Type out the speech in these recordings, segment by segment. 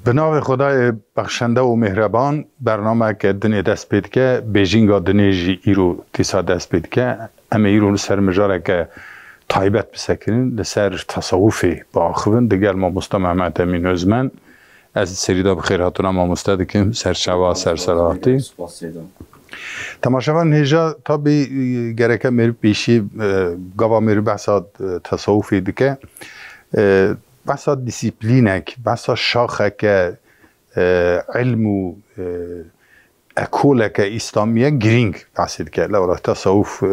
به نام خدای بخشنده و مهربان برنامه که دنیا دست پید که بیجینگا دنیا جی ایرو تیسا دست پید که اما ایرو سر مجاره که تایبت بسکنین لسر تصوفی با آخوین دیگر ما مستا محمد امین ازمن از سریدا بخیر هاتونا ما مستا دکیم سر شوا سر سراحتی تماشاوان هجا تا بی گرکه میری پیشی گوا میری بحثا تصوفی دکه بحثا دیسیپلینک بحثا شاخک علم و اکولک اسلامیه گرینگ بحثید که لورا تصوف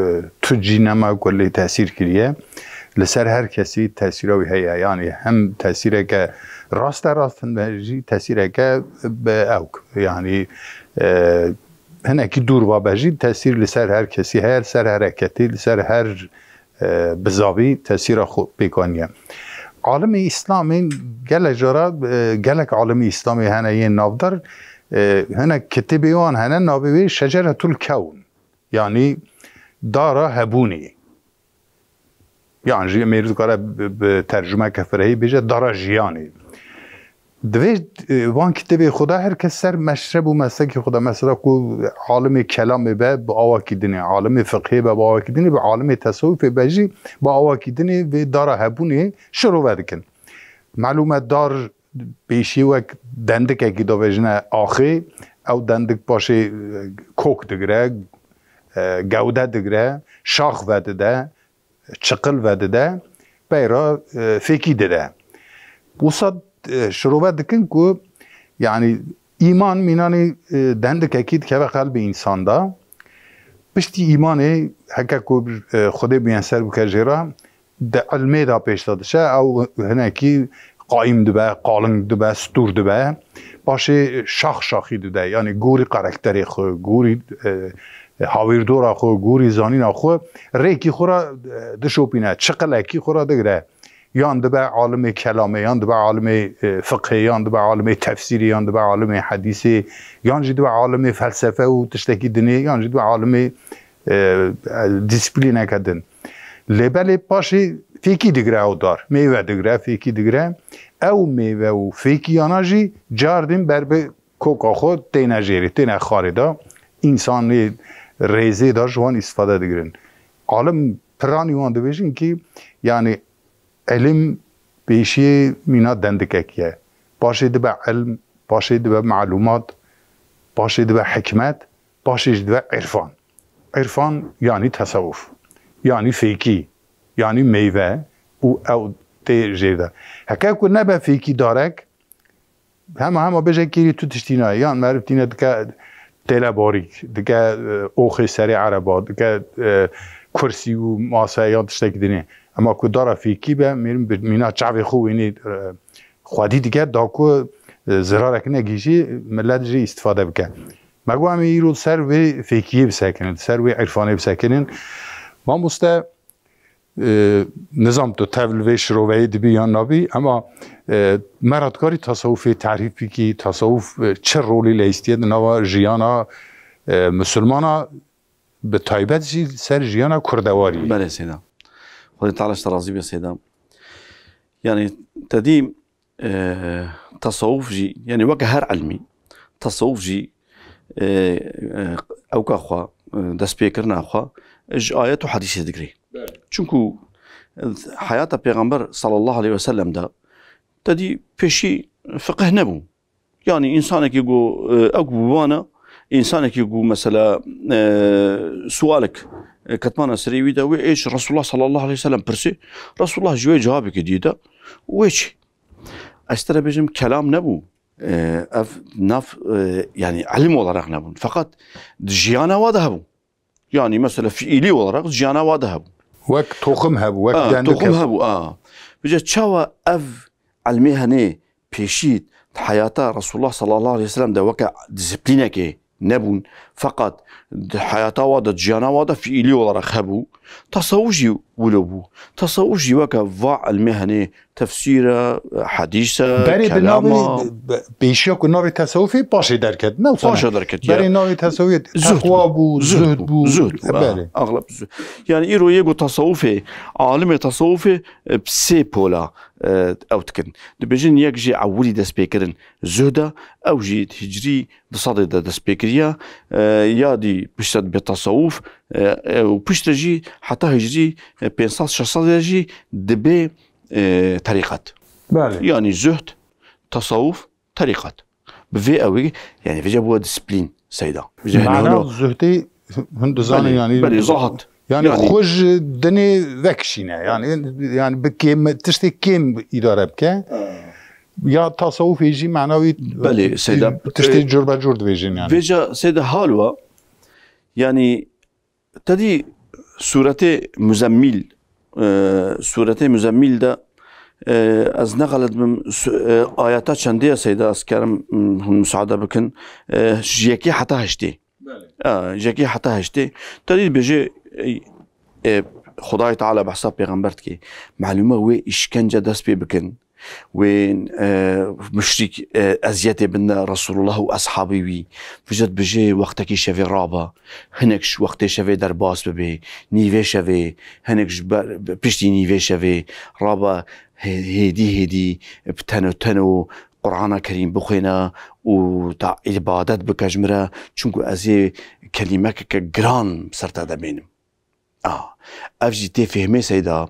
تو جینما کلی تاثیر کریه لسر هر کسی تاثیروی هیا یعنی هم تاثیره که راست بجی تاثیره که به اوک یعنی هنه کی دور و بجی تاثیر لسر هر کسی هر سر حرکتی لسر هر بزاوی تاثیر خود بکنیه عالم اسلامی گله جرا گله عالم اسلامی هنه یه نافدار هنه کتبیان هنه نابوی شجره الکون یعنی دارا هبونی یعنی میرز کاره به ترجمه کفرهی بیجه دارا جیانی دوی وان کتبی خدا هر کس سر مشرب و مسلک خدا مثلا کو عالم کلام به آواکی دنی عالم فقهی به آواکی دنی به عالم تصوف بجی با آواکی دنی و دارا هبونی شروع ودکن معلومات دار پیشی وک دندک اکی دو وجنه آخی او دندک باشه کوک دگره گوده دگره شاخ وده ده چقل وده ده بیرا فکی ده بوساد شروع دکن که یعنی ایمان مینانی دندک اکید که به قلب انسان دا پشتی ایمانه حکا که خود بیانسر بکر جیرا ده علمه دا پیش داده شه او هنکی قایم دبه، قالنگ دبه، ستور دبه باشه شاخی دبه یعنی گوری قرکتری خو گوری هاویردورا خو گوری زانینا خو ریکی خورا دشوپینه چقل اکی خورا دگره یان دبه عالم کلامه یان دبه عالم فقه یان دبه عالم تفسیری یان دبه عالم حدیثی یان جی دبه عالم فلسفه و تشتکی دنی یان جی دبه عالم دیسپلینه کدن لبل باشه فیکی دگره او دار میوه دگره فیکی دگره او میوه و فیکی آناجی جاردیم بر به کوکا خود تینه جیری تینه خارده انسان ریزه دار جوان استفاده دگرن عالم پرانی وانده بیشن که یعنی علم پیشی مینا دندککیه باشه به علم باشه به معلومات باشه به حکمت باشه به عرفان یعنی تصوف یعنی فیکی یعنی میوه او تی جیده حکا که نبه فیکی دارک همه بجه کیری تو تشتینه یعنی معرف تینه دکه تیله باریک دکه اوخی سری عربا دکه کرسی و ماسه یا تشتک دینه اما که داره فیکی به مینا چاوی خوب اینی خودی دیگه دا که زرارک نگیشی ملت جی استفاده بکن مگو همه ایرو سر و فیکیه بسکنن سر و عرفانه بسکنن ما مسته نظام تو تول و شروعی دبی یا نبی اما مرادکاری تصوفی تعریفی که تصوف چه رولی لیستید نوا جیانا مسلمانا به تایبت جی سر جیانا کردواری بله سیدم خدا تعالی اشترازی بیا سیدم یعنی تدیم تصوف جی یعنی وقت هر علمی تصوف جی او که خوا دست پیکرنا خوا اج آیت و حدیث دگری چونکو حیات پیغمبر صلی الله علیه و سلم دا تدی پیشی فقه نبو یعنی انسان که گو اگو وانا انسان که گو مثلا سوالك كتمانا سريوي دا ويش رسول الله صلى الله عليه وسلم برسي رسول الله جوي جوابك ديدا ويش استرى بجم كلام نبو اف ناف يعني علم olarak نبو فقط جيانا واضح بو يعني مثلا في إلي olarak جيانا واضح بو وك توخم هبو وك توخم هبو بجا تشاوا اف علمي هني بيشيت حياته رسول الله صلى الله عليه وسلم دا وكا ديسيبلينك نبون فقط حياته واضح جيانا واضح في إلي olarak هبو تصوجي ولو بو تصوف جواك فاع المهنة تفسير حديثة بري كلامه بالناوي بيشيا كو ناوي تصوفي باشي دركت ما باشا دركت بري ناوي تصوفي تقوى بو زهد بو زهد اغلب زهد يعني ايرو يجو تصوفي عالم تصوفي بسي بولا او تكن دبجن يجي عولي دس بيكرن زهده او جي هجري بصدد دس بيكريا يادي بشتد بالتصوف وبشتجي حتى هجري بينصاص شخصي دبي طريقات يعني زهد تصوف طريقات بفي اوي يعني في جابوا ديسبلين سيدا معناه الزهدي هندزاني يعني بلي زهد يعني خوش دني ذكشينا يعني بكيم تشتي كيم اداره بك يا تصوف يجي معنوي بلي سيدا تشتي جربه جرد فيجن يعني فيجا سيدا هالوا يعني تدي سورة مزمل سورة مزمل ده از نقلت من آياتات شندية سيدا اسكرم مساعدة بكن جيكي حتى هشتي جيكي حتى هشتي تدي بيجي خدای تعالی بحساب پیغمبرت که معلومه و اشکنجه دست پی بکن وين مشرك أزيات بن رسول الله وأصحابي وي فجد بجي وقتك شفي رابا هنكش وقت شفي درباس ببي نيفي شفي هنكش بشتي نيفي شفي رابا هدي بتنو قرآن كريم بخينا وتاع عبادات بكجمرة چونكو أزي كلمة كجران بسرتا دبينم أفجي تفهمي سيدا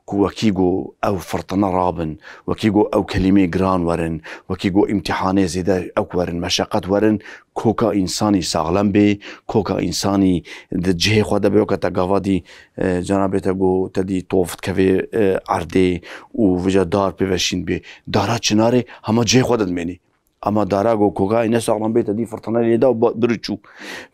كو وكيغو أو فرطنا رابن وكيغو أو كلمة جران ورن وكيغو امتحاني زيدا أو ورن مشاقات ورن كوكا إنساني ساغلم بي كوكا إنساني جهي خوادا بيوكا تاقافادي جنابتا جو تدي طوفت كفي عردي وفجا دار بيوشين بي دارات شناري هما جهي خوادا دميني اما داراغو كوكا إنه ساغلم بي تدي فرطنا ليدا وبرچو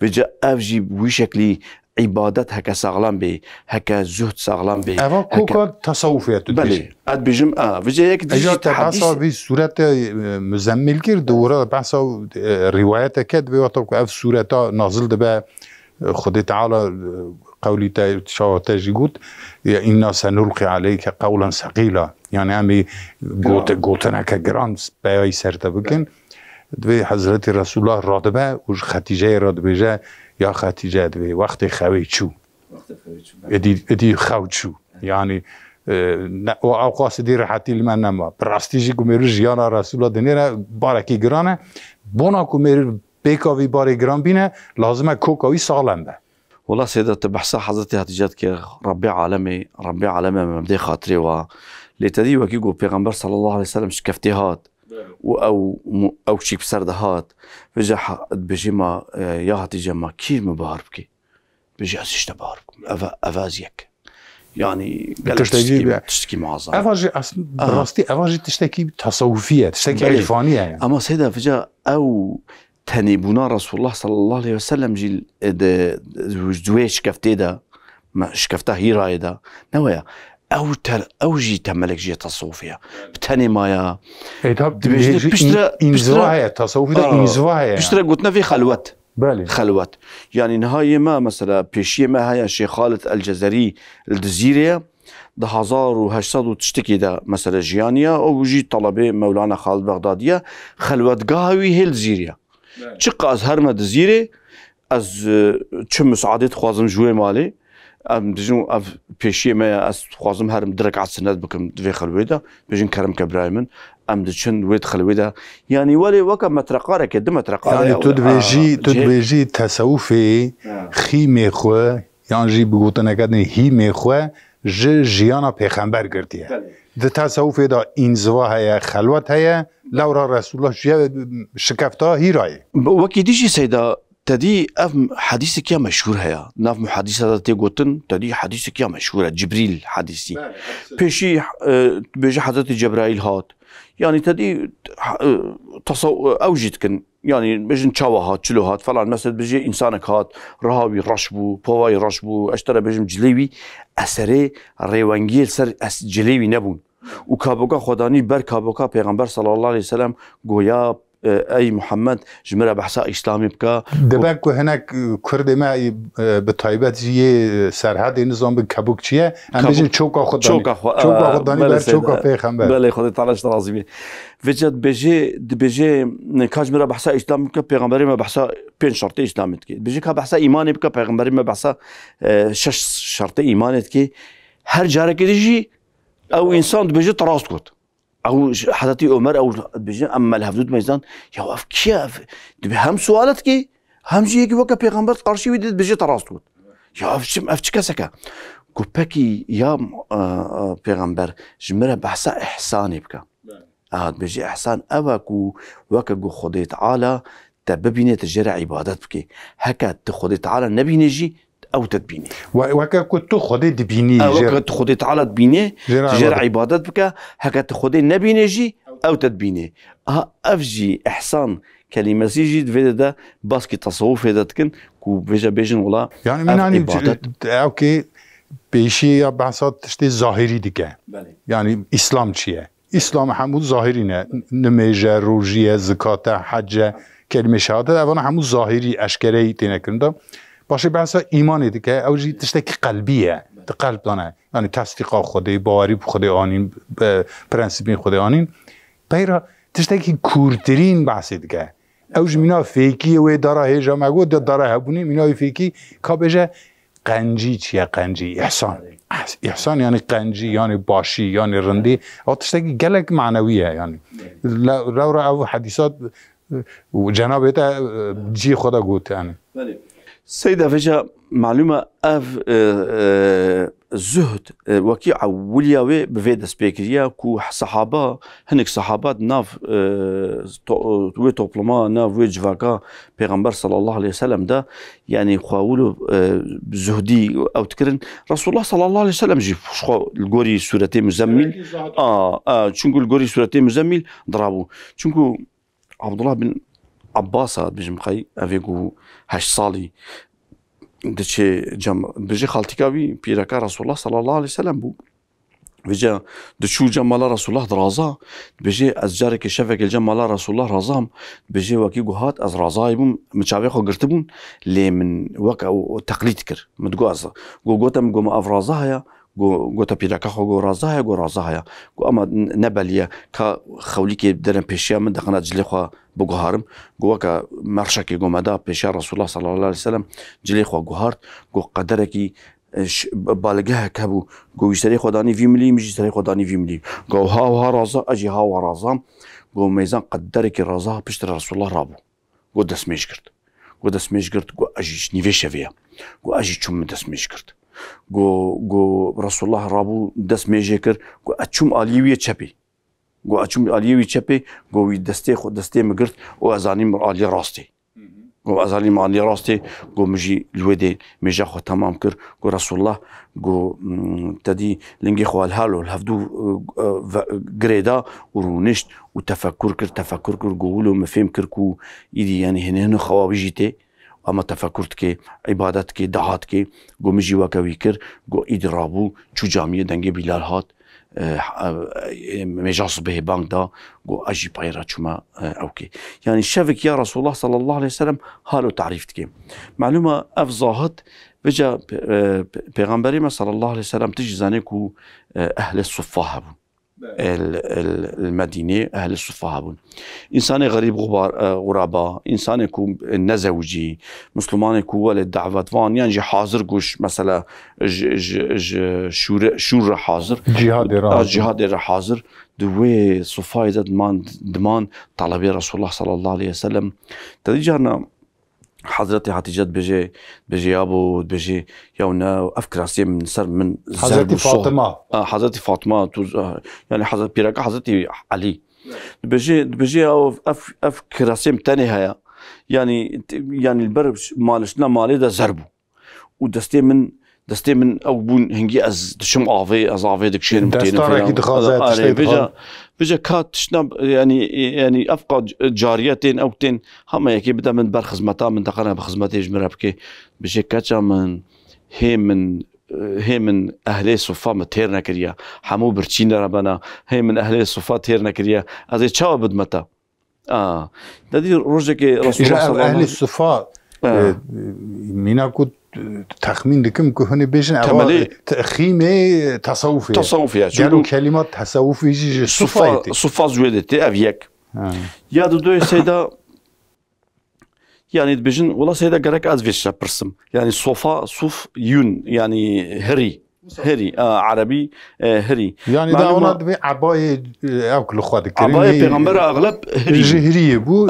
فجا أفجي بوشكلي عبادت هكا ساغلام بي هكا زهد ساغلام بي اما كوكا تصوفيات بلي اد بيجم فيجي هيك اجا تحسا في سورة مزمل كير دورة بحثا روايات كد بيواتوك اف سورة نازل دبا خدي تعالى قولي شاوتاجي قلت إنا سنلقي عليك قولا ثقيلا يعني عمي قلتنا كجران باي سرتا بكن دوی حضرت رسول الله رادبه و خدیجه رادبه جا یا خدیجه دوی وقت خوی چو ادی خو چو یعنی و اوقاس دی راحتی لمن نما براستیجی کو میرو جیانا رسول الله دنیره بارکی گرانه بونا کو میرو بیکاوی باری گران بینه لازمه کوکاوی سالم به والله سيدة بحثها حضرتي هتجات كي ربي عالمي مبدي خاطري و لتدي وكيقو بيغمبر صلى الله عليه وسلم شكفتيهات او شي بسردهات بيجي بيجي ما يا هتيجي ما كيف مباربكي بيجي اسشت باربكم افازيك يعني تشتكي معظم افاجي براستي افاجي تشتكي تصوفيه تشتكي عرفانيه يعني اما سيدة فجأة او تنبونا رسول الله صلى الله عليه وسلم جيل دوي شكفتي دا ما شكفته هي رايدا نويا او جي تملك جي تصوفيا بتاني مايا انزوايا تصوفيا انزوايا بشترى قلتنا في خلوت بالي خلوت يعني نهاية ما مثلا بيشيه ما هي شيخ خالد الجزري الجزيرة ده 1800 تشتكي ده مثلا جيانيا او جي طلبه مولانا خالد بغدادية خلوت قاوي هي الجزيرة چقا از هرمه دزیره از چه مساعدت خوازم جوی مالی ام دجون اف پیشی ما از خوازم هرم درک عسنات بکم دوی خلویدا بجن کرم کبرایمن ام دچن وید خلویدا يعني ولي وكا مترقاره كده مترقاره يعني تدبيجي تصوفي خيمي خو يعني جي بقولنا كده هي مخو جيانا پیغمبر گردیه ده تصوفی دا انزوا هيا خلوت هيا لورا رسول الله شكفتا هي راي وكي ديجي سيدا تدي اف حديثك يا مشهور هيا ناف محادثه تي قوتن تدي حديثك يا مشهوره جبريل حديثي بيشي بيجي حضرت جبرائيل هات يعني تدي اوجدكن يعني بيجن تشاوهات شلوهات فلان مثلا بيجي انسانك هات رهاوي رشبو بواي رشبو اشترى بيجم جليوي اثري ريوانجيل سر جليوي نبون وكابوكا خداني بر كابوكا پیغمبر صلى الله عليه وسلم گویا اي محمد جمره بحثا اسلامي بك دبك هناك كرد ما بطيبات زي سرحد نظام بكبوك چیه ام بيجي چوكا خداني بر چوكا پیغمبر بله خدای تعالی راضي بي وجد بيجي كاج جمره بحثا اسلامي بك پیغمبري ما بحثا 5 شرط اسلامي بك بيجي كا بحثا ايماني بك پیغمبري ما بحثا 6 شرط ايماني بك هر جاره كديجي او انسان بيجي تراست كوت او حضرتي عمر او بيجي اما الهفدود ميزان يا اف كيف هم سؤالتك هم جيك وك پیغمبر قرشي ودي بيجي تراست كوت يا اف كسكا كوبكي يا پیغمبر جمره بحثا احساني بك بيجي احسان اوكو وكو خدي تعالى تببيني تجرى عبادات بك هكا تخدي تعالى نبي نجي او تدبيني وكا كنت خدي دبيني وكا تخدي تعالى تبيني تجرى عبادات بك هكا تخدي نبي نجي او تدبيني افجي احسان كلمه سيجي فيدا باسكي تصوف هذا تكن كو بيجا بيجن ولا يعني من يعني اوكي بيشي بحثات تشتي ظاهري ديكه يعني اسلام چیه اسلام همون ظاهری نه نماز روزه زکات حج کلمه شهادت اونا همون ظاهری اشکری تینه کنده باشه بحثا ایمان دیگه اوجی تشتکی قلبیه قلب دانه یعنی تصدیق خدای باوری خدای آنین پرنسیپین خدای آنین پیرا تشتکی کورترین بحث دیگه اوج مینا فیکی و داره هجا مگو داره هبونی مینا فیکی کابجه قنجی چیه قنجی احسان یعنی قنجی یعنی باشی یعنی رندی او تشتکی گلک معنویه یعنی رو او حدیثات و جناب جی خدا گوت یعنی سيدة فيجا معلومة اف زهد وكي عولياوي بفيدا سبيكريا كو صحابة هنك صحابات ناف وي توبلما ناف وي جفاكا پیغمبر صلى الله عليه وسلم ده يعني خواولو زهدي او تكرن رسول الله صلى الله عليه وسلم جي الغوري سورتي مزمل چونكو الغوري سورتي مزمل ضربو چونكو عبد الله بن عباس بجمقي افيكو 8 صالي دچه بجي خالتيكاوي بيركا رسول الله صلى الله عليه وسلم بو بجا دشو جمال رسول الله درازا بجي از جارك شفك الجمال رسول الله رازام بجي وكي هات از رازاي بوم متشابه خو قرتبون لي من وقع تقليد كر متغاز غوتم غوم افرازايا غوتا بيركا خو رازايا رازايا اما نبليا كا خوليكي درن بيشيا من دقنا جلي خو بوغهارم غوكا مرشكي غومدا بيشا رسول الله صلى الله عليه وسلم جلي خو غهارت غو قدركي بالغه كبو غو يشتري خداني في ملي مش يشتري خداني في ملي غو ها رازا اجي ها رازا غو ميزان قدرك الرازا بيشتري رسول الله رابو غو دسميش كرت غو اجي نيفي شفيا غو اجي تشوم دسميش كرت غو رسول الله رابو دسميش كر غو اتشوم اليويه تشبي غو اتشوم اليوي تشبي غو دستي مگرت او ازاني علي راستي غو ازاني علي راستي غو مجي الودي مجا خو تمام كر غو رسول الله غو تدي لنجي خو الهالو الهفدو غريدا ورونشت وتفكر كر غولو مفهم كركو يدي يعني هنا خواوجيتي اما تفكرت كي عبادت كي دعات كي غو مجي وكوي كر غو ادرابو چو جامعه دنگي بلال هات مجاص به بانك دا غو اجي بايرا چما اوكي يعني شافك يا رسول الله صلى الله عليه وسلم هالو تعريفتك معلومه افظاهت بجا پیغمبري صلى الله عليه وسلم تجي زانيكو اهل الصفه المدينه اهل الصفه انسان غريب غرابه انسان يكون نزوجي مسلمان يكون ولد دعوت وان يعني حاضر قوش مثلا شور حاضر جهاد حاضر دوي صفاي دمان طلبي رسول الله صلى الله عليه وسلم تديجانا حضرتي حتيجات بيجي ابو بيجي يونا افكار اسيا من سر من حضرتي فاطمه حضرتي فاطمه يعني حضرتي بيراك حضرتي علي بيجي افكار اسيا تاني هيا يعني البرب مالشنا مالي ده زربو ودستي من او بون هنجي از دشم افي دكشين متين بيجا كات شنب يعني افقى جاريتين او تين هم يكي بدا من بر خدمتا من دقنا بخدمتي جمره بكي بيجي كاتشا من هي من اهل صفا متيرنا كريا حمو برتشينا ربنا هي من اهل صفا تيرنا كريا ازي تشاو بدمتا دادي روجك رسول الله صلى الله عليه اهل الصفا مينا كنت تخمين لكم كهني بيجن خيمه تصوفي قالوا كلمات تصوفي يجي صفا زويدتي افيك يا دو سيدا يعني بيجن والله سيدا قالك ازفيش برسم يعني صوفا صوف يون يعني هري عربي هري يعني دا انا دبي عباية اكل اخوات الكريم عباية پیغمبر اغلب هري بو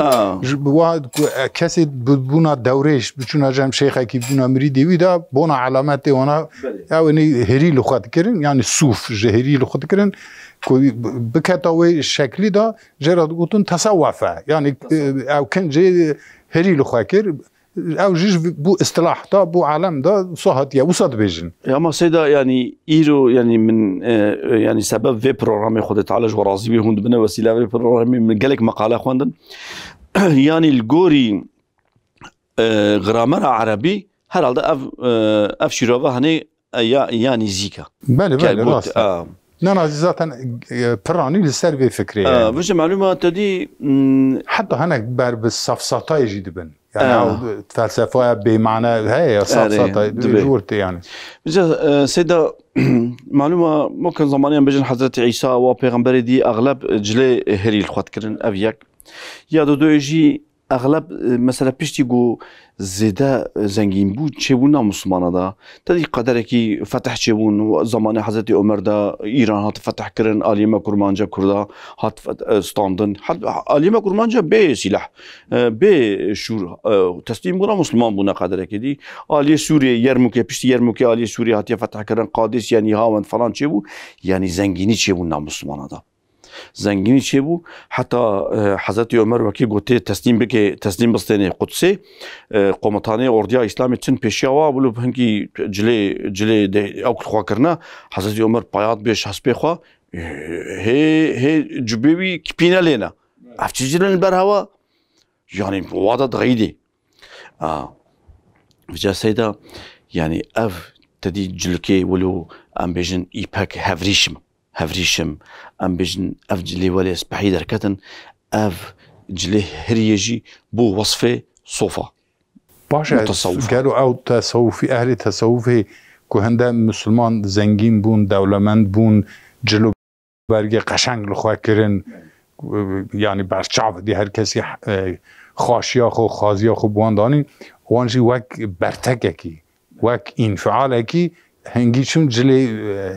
واحد كسي بونا دوريش بچونا جام شيخه كي بونا مريدي ويدا بونا علامات وانا يعني هري الاخوات الكريم يعني صوف جهري الاخوات الكريم بكتاوي الشكل دا جراد قلتون تصوفه يعني او كان جي هري الاخوات الكريم او جيش بو اصطلاح دا بو عالم دا صحت يا وصد بيجن يا ما سيدا يعني ايرو يعني من يعني سبب في برنامج خدت تعالج ورازي بهم بنا وسيله في برنامج من قالك مقاله خواندن يعني الجوري غرامر عربي هل اف شيروفا هني يعني زيكا بله راست انا ذاتا براني للسربي فكريه باش معلومه تدي حتى هناك بار بالصفصطه يجي دبن يعني فلسفه بمعنى هي صفصطه جورتي يعني سيدا معلومه ممكن زمانيا بجن حضرت عيسى وبيغمبري دي اغلب جلي هري الخوات كرن افياك يا دو يجي اغلب مثلا بيشتي جو زيدا زنگين بو چبونا مسلمانه دا تدي قدركي فتح چبون زمان حضرت عمر دا ايران هات فتح كرن اليما كرمانجا كردا هات ستاندن اليما كرمانجا بي سلاح بي شور تسليم بونا مسلمان بونا قدركي دي الي سوريا يرموك بيشتي يرموك الي سوريا هات فتح كرن قادس يعني هاوند فلان چبو يعني زنگيني چبونا مسلمانه دا زنگینی چه بو حتی حضرت عمر وکی گوته تسلیم بستنی قدسی قومتانی اردیا اسلامی چند پیشیا و بلو هنگی جلی ده اوک خوا کرنا حضرت عمر پایات بیش حسب خوا هی جبیوی کپینا لینا افچی جلن بر هوا يعني وعدد غيدي وجا سيدا يعني اف تدي جلكي ولو ام بيجن ايباك هفريشم ام بيجن اف جلي ولي اسبحي دركتن اف جلي هريجي بو وصفه صوفا باشا قالوا او تصوفي اهل تصوفي كهنده مسلمان زنگين بون دولمند بون جلو برگه قشنگ لخواه کرن يعني برچاو دي هر کسی خاشیا خو خازیا خو بواندانی وانجي وك برتككي وك انفعالكي هنگی چون جلی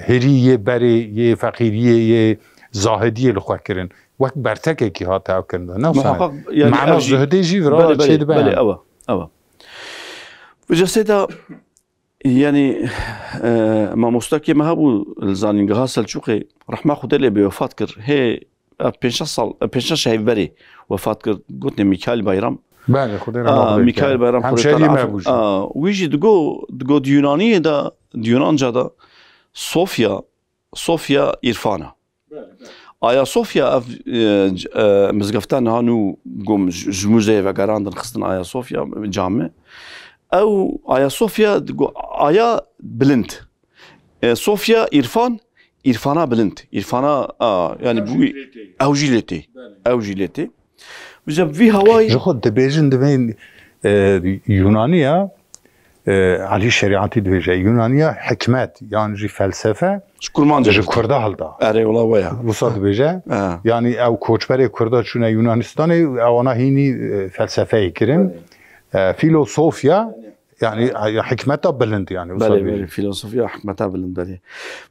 هریه بری یه فقیریه زاهدیه لخواه کرن وک برتکه کی ها تاو کرن نه يعني معنا زهدی جی را چه دبن بله اوا وجسدا يعني ما مستكي ما هبو الزانين غاسل شوقي رحمه خدا لي بوفات كر هي 15 شهر بري وفات كر قلت ميكائيل بايرام بله خدا ميكائيل بايرام همشهری ما بوش ويجي دقو ديوناني دا ديونانجا دا صوفيا إرفانا آیا صوفيا مزقفتان هانو قوم جموزي وقراندن خصن آیا صوفيا جامع او آیا صوفيا آیا بلند صوفيا إرفانا بلند إرفانا يعني بوي او جيلتي بجاب في هواي جخد دبيجن دبين يونانيا علي شريعتي دبيجا يونانيا حكمات يعني جي فلسفه كرمانجا جي كردا هلدا اري والله ويا وصاد بيجا يعني او كوچبر كردا چون يونانستان او انا هيني فلسفه كرن فيلوسوفيا يعني حكمتها بلند يعني بله فيلوسوفيا حكمتها بلند بله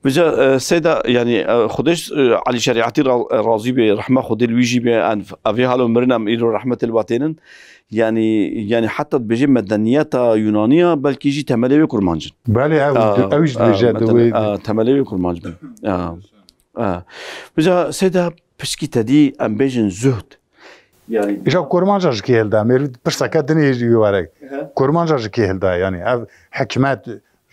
بجا سيدا يعني خدش علي شريعتي راضي برحمه خد الويجي بان افي حالو مرنا ايرو رحمه الواتين يعني حتى بيجي مدنيات يونانيه بلكي يجي تملي كرمانجن بله اوج بيجا تملي كرمانجن بجا سيدا بسكي تدي ام بيجن زهد يعني ايش كورمانجا جكيل دا مير برسكا دني يجي وراك كورمانجا جكيل دا يعني حكمات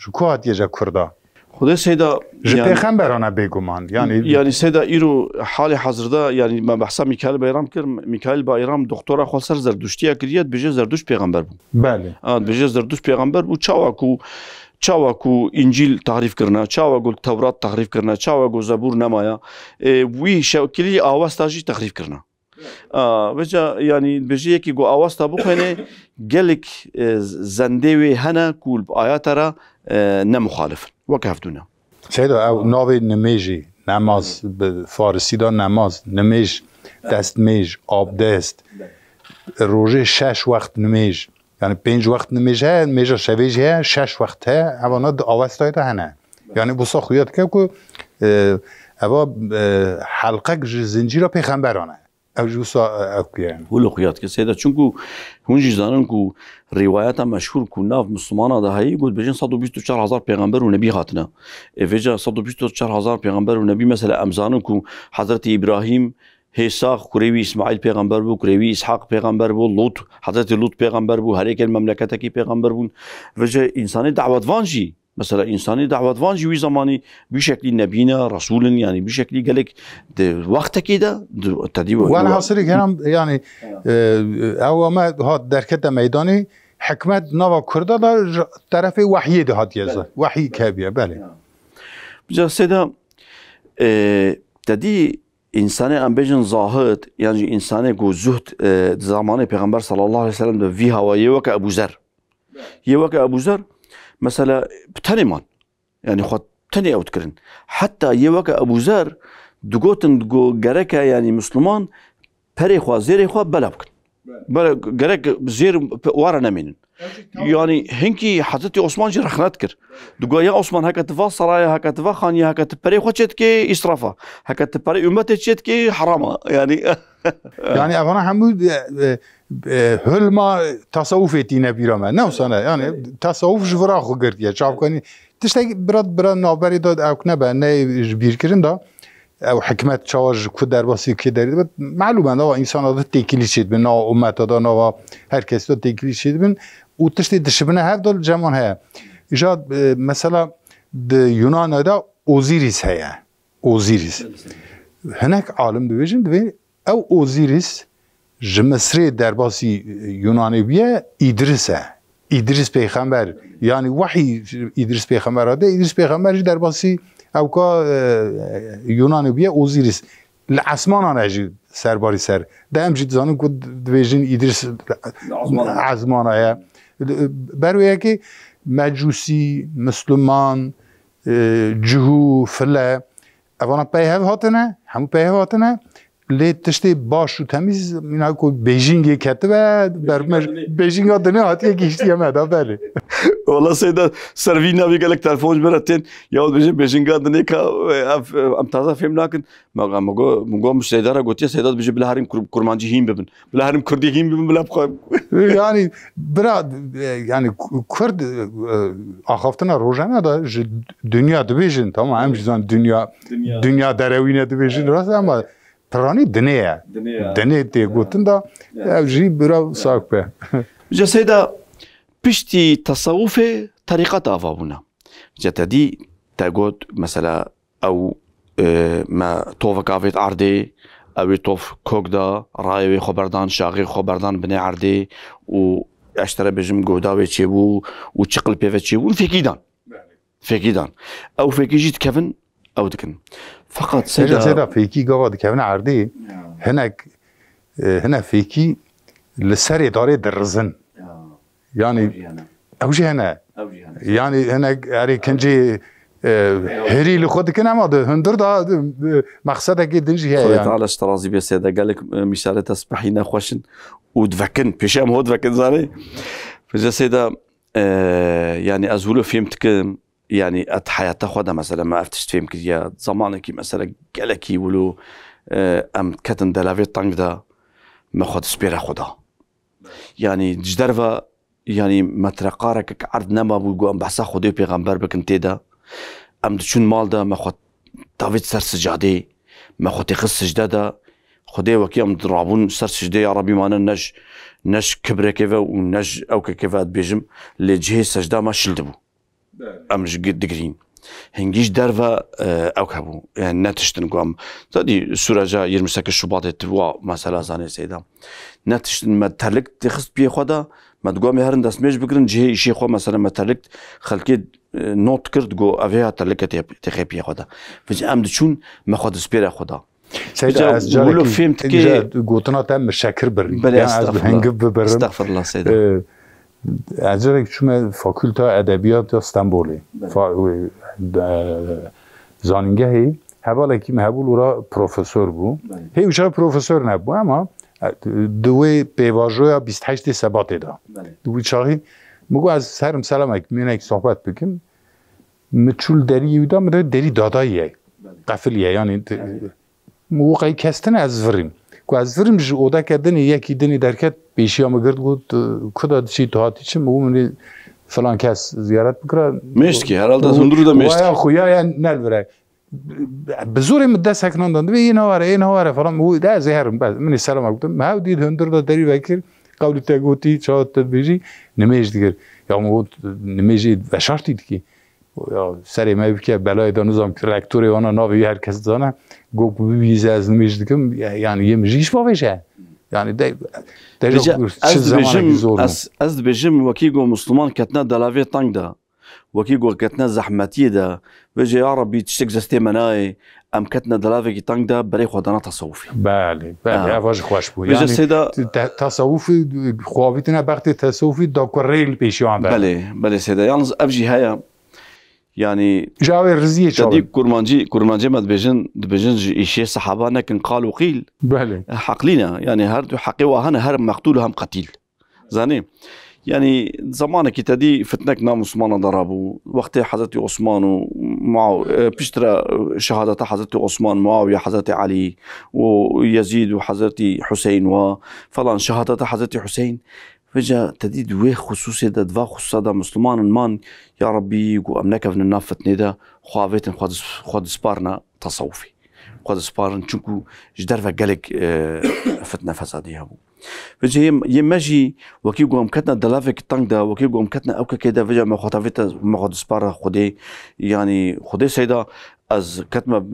جكوات يجا كردا خدا سيدا يعني خمبرانا بيغمان يعني سيدا ايرو حالي حاضر دا يعني ما بحسب ميكائيل بايرام دكتورا خالصر زردشتيا كريات بيجي زردوش پیغمبر بو بله بيجي زردوش پیغمبر بو چاواكو انجيل تعريف کرنا چاواكو تورات تعريف کرنا چاواكو زبور نمايا وي شوكلي اواز تاجي تعريف کرنا وجا يعني بجي يكي جو اواستا بخنه قالك زندوي هنا كول بايات ترى نمخالف وكهفتونا سيدا او ناوی نمیجی نماز به فارسی دا نماز نمیج دست میج آب دست روزه 6 وقت نمیج یعنی 5 وقت نمیج ها میجا شویج ها 6 وقت ها اوانا اواستا دا هنه یعنی بسا خویاد که اوا حلقه زنجیرا پیغمبرانه او جوسا او کیان ولو خيات كسيدا چونكو هونجي زانن كو روايات مشهور كو ناف مسلمانه ده هي قلت بجين 124000 پیغمبر ونبي هاتنا افجا 124000 پیغمبر ونبي مثلا امزانن كو حضرت ابراهيم هيساق كريوي اسماعيل پیغمبر بو كريوي اسحاق پیغمبر بو لوط حضرت لوط پیغمبر بو هر یک المملكه کی پیغمبر بون وجه انساني دعوت وانجي مثلا انساني دعوت وانجي وي زماني بشكل نبينا رسولا يعني بشكل قالك وقت كده تدي وانا حاصل كلام يعني او ما هاد در كده ميداني حكمت نوا كردا دا طرف وحي ده هات يزا وحي كابيه بله بجا سيدا تدي انسان ام بيجن زاهد يعني انسان جو زهد زمان پیغمبر صلى الله عليه وسلم ده في هوايه وك ابو ذر يوك ابو ذر مثلا بتنمان يعني خد تاني او تكرن حتى يوك ابو ذر دقوتن دقو جركا يعني مسلمان بري خوا زيري خوا بلا بكن بلا جرك زير ورا نمين يعني هنكي حضرتي عثمان جي رخنات كر دقو يا عثمان هكا تفا سرايا هكا تفا خانيا هكا تبري خوا تشتكي اسرافا هكا تبري امتي تشتكي حرامه يعني يعني افانا حمود هل ما تصوفي نبيرما نوسانه يعني تصوف جورا خو گرتيه چاپ کني تشتي براد نوبري داد او نبا نه جبير كرين دا او حكمت چاوج کو درباسي کی درید معلومه نه انسان دا تکیلی شید بن امت دا نه هر کس دا تکیلی شید بن و تشتي دشبنه هر دول جمان ها ایجاد مثلا د یونان دا اوزیریس هيا اوزیریس هناك عالم دویجن دوی او اوزیریس جمسری درباسی یونانی بیه ادریس پیغمبر یعنی وحی ادریس پیغمبر ده ادریس پیغمبر درباسی او که یونانی بیه اوزیریس لعثمان نجی سرباری سر ده هم جد زانم که دویجین ادریس عزمانه برویه که مجوسی مسلمان جهو فله اوانا پیهو هاتنه همو پیهو هاتنه لی تشتی باش و تمیز اینا کو بیجینگ کته و برمج بیجینگ آدنه هاتی گیشتی مدا بله والله سيدا سرفينا بيقول لك تلفون برتين يا ولد بيجين قادني كا ام تازه فهم لكن مقام مش سيدارة قلت يا سيدات بيجي بالهرم كرمانجي هيم ببن بالهرم كردي هيم ببن بلا بخايم يعني براد يعني كرد اخافتنا روجانا دا دنيا دبيجن تمام هم جزان دنيا دروينه دبيجن راس اما تراني دنيا تي قلتن دا جي برا ساق به جا سيدا بشتي تصوف طريقة أفابونا جتدي تقول مثلا أو ما توف كافيت عردي أو توف كوكدا رايوي خبردان شاغي خبردان بني عردي و اشترى بجم جوداوي تشيبو وتشقل بيفا تشيبو فيكيدان أو فيكي جيت كيفن أو دكن فقط سيدا فيكي قواد كيفن عردي هنا فيكي لسري داري درزن يعني اوجي هنا يعني هنا يعني كنجي هري لخود كنا ما هندر دا مقصدك دنجي هي يعني تعال اشترازي بسيده قال لك مثال تسبحينا خوشن ودفكن بيشام هو دفكن زاني فجا سيده يعني ازولو فهمتك يعني ات حياته خدا مثلا ما افتشت فهمك يا زمانك مثلا قالك يقولوا ام كتن دلاوي طنق دا ما خد سبيره خدا يعني جدرفا يعني مترقارك عرض نما بوجو ام بحث خدي پیغمبر بكن تيدا ام دشون مال دا ما خد داويد سر سجاده ما خد تخص سجده خدي وكي ام درابون سر سجده يا ربي ما نش كبره كيفا ونج او كيفا بيجم لجهه سجده ما شلدبو ام جد دغرين هنجيش درفا او كابو يعني نتشتن قام تدي سورجا 28 شباط توا مثلا زاني سيدا نتشتن ما ترلك تخص بي خدا ما تقوم هرن داس مش بكرن جهه شي خو مثلا ما ترلك خلكي نوت كرد جو افيها ترلك تخي بي خدا فج ام دشون ما خد سبيره خدا سيدا از ولو فهمت كي قوتنا تم شكر بري بلي استغفر الله سيدا از جالك شما فاكولتا ادبيات اسطنبولي زانینگهی حوالا کی محبول ورا پروفسور بو هی وشا پروفسور نبو اما دوی پیواژویا 28 سبات دا دوی چاهی مگو از سرم سلام اک میونه یک صحبت بکن مچول دری یودا مده دری داداییه قفلیه یعنی مگو قای کستن از وریم که از وریم جو اودا کردن یکی دنی درکت پیشی هم گرد بود کدا چی تهاتی چه مگو منی فلان کس زیارت بکره مشکی هرالده از هندرو دا مشکی ویا خویا یا نلبره بزوری مدت سکنان داند این هواره فلان مو ده زهرم بعد من سلام گفتم ما دید هندر دا دری وکر قولی تگوتی چات تدبیجی نمیش دیگر یا مو نمیجی و شرطی دیگه یا سری ما بکه بلای دانوزام که رکتوری آنها ناوی هر کس دانه گفت بیز از نمیش دیگم یعنی یه مجیش باشه یعنی ده از بجم وکی گو مسلمان کتنا دلاوی تنگ دا وکی گو کتنا زحمتی دا وجه یا ربی تشتک زسته منای ام کتنا دلاوی کی تنگ دا برای خودانا تصوفی بله اواج خوش بود یعنی تصوفی خواهیتنا وقتی تصوفی دا کریل پیشیان بله سیدا یالنز افجی هیا يعني جاوي رزية تدي كورمانجي ما دبجن إشي صحابة لكن قال وقيل بله حقلينا يعني هردو حقي وهنا هرب مقتول هم قتيل زاني يعني زمانك تدي فتنك نام عثمان ضربوا وقت حضرت عثمان ومعه بيشترى شهادة حضرت عثمان معاوية حضرت علي ويزيد وحضرت حسين وفلان شهادة حضرت حسين فجأة تديد ويه خصوصي دا دفا خصوصا دا مسلمان مان يا ربي يقو أمناك في النافتني دا خوافتن خواد سبارنا تصوفي خواد سبارن چونكو جدرفا قالك فتنة فسادي هبو فجأة يماجي وكي يقو أمكتنا دلافك تانك دا وكي يقو أمكتنا أوكا كده فجأة ما خطافتا ما خواد سبارا خودي يعني خودي سيدا از كتمة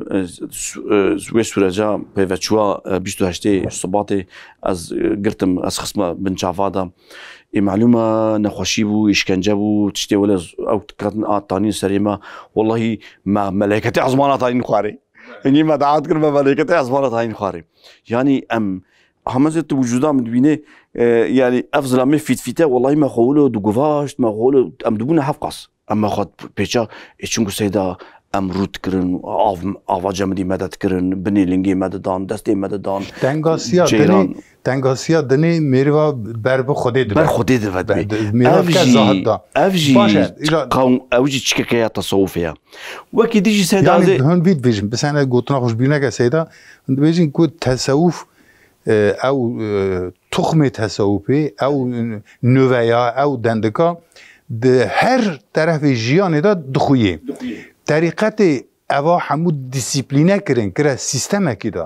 زوي سورجا بيفتشوا بيشتو هشتي صباتي از قرتم از خصمة بن جافادا معلومة نخوشيبو يشكنجبو تشتي ولا او كتن طانين سريمة والله ما ملائكتي عظمانة طانين خواري يعني ما دعات كرما ملائكتي عظمانة طانين خواري يعني ام همزت وجودا مدبينه يعني افضل ما فيتا والله ما خولو دوغوفاش ما خولو ام دبونا حفقص اما خد بيتشا اشونكو سيدا امرود کرن آواج مدی مدد کرن بنی لنگی مدد دان دستی مدد دان تنگاسیا دنی میروا بر خودی بر خودی دوت میروا که زاهد دا افجی قوم اوجی چکه تصوفیا وکی دیجی سیدا یعنی هن بید بیشم بس انا گوتنا خوش بینه که سیدا بیشین کو تصوف او تخم تصوفی او نویا او دندکا ده هر طرف جیان دا دخویه طریقت اوا حمود دیسیپلینه کرن کرا سیستم کی دا